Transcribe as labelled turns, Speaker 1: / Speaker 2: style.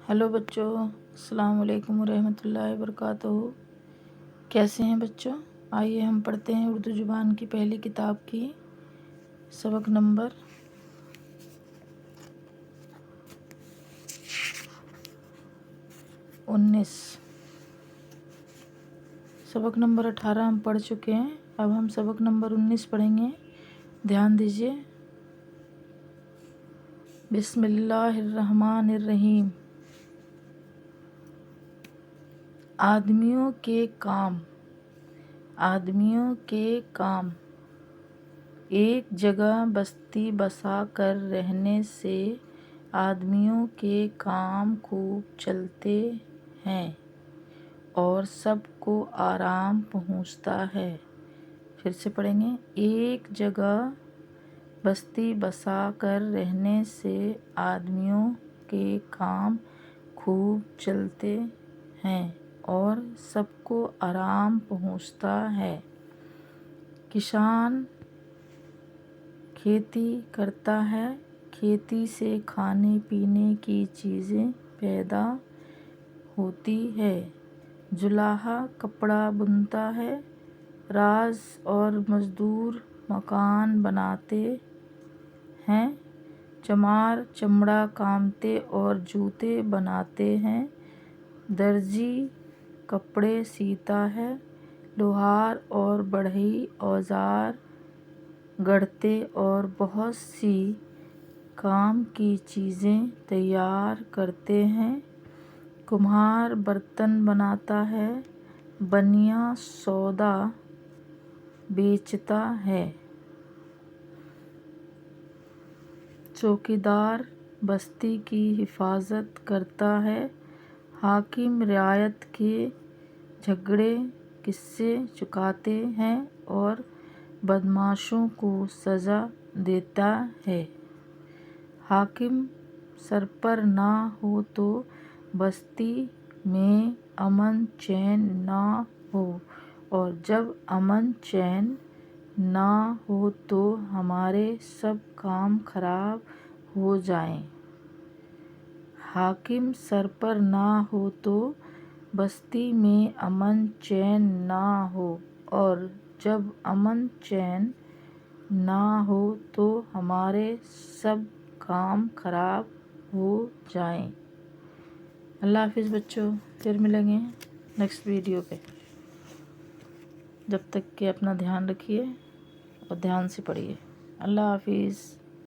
Speaker 1: Hello बच्चों, अस्सलाम वालेकुम रहमतुल्लाहि वबरकातुहू। कैसे हैं बच्चों? आइए हम पढ़ते हैं उर्दू ज़ुबान की पहली किताब की सबक नंबर 19। सबक नंबर 18 हम पढ़ चुके हैं। अब हम सबक नंबर 19 पढ़ेंगे। ध्यान दीजिए। बिस्मिल्लाहिर्रहमानिर्रहीम। आदमियों के काम। एक जगह बस्ती बसा कर रहने से आदमियों के काम खूब चलते हैं और सबको आराम पहुंचता है। फिर से पढ़ेंगे। एक जगह बस्ती बसा कर रहने से आदमियों के काम खूब चलते हैं और सबको आराम पहुंचता है। किसान खेती करता है। खेती से खाने पीने की चीज़ें पैदा होती है। जुलाहा कपड़ा बुनता है। राज और मज़दूर मकान बनाते हैं। चमार चमड़ा कामते और जूते बनाते हैं। दर्जी कपड़े सीता है। लोहार और बढ़ई औजार गढ़ते और बहुत सी काम की चीज़ें तैयार करते हैं। कुम्हार बर्तन बनाता है। बनिया सौदा बेचता है। चौकीदार बस्ती की हिफाजत करता है। हाकिम रियायत के झगड़े किस्से चुकाते हैं और बदमाशों को सज़ा देता है। हाकिम सरपर ना हो तो बस्ती में अमन चैन ना हो, और जब अमन चैन ना हो तो हमारे सब काम खराब हो जाएं। हाकिम सरपर ना हो तो बस्ती में अमन चैन ना हो, और जब अमन चैन ना हो तो हमारे सब काम खराब हो जाएं। अल्लाह हाफिज़ बच्चों। फिर मिलेंगे नेक्स्ट वीडियो पे। जब तक के अपना ध्यान रखिए और ध्यान से पढ़िए। अल्लाह हाफिज़।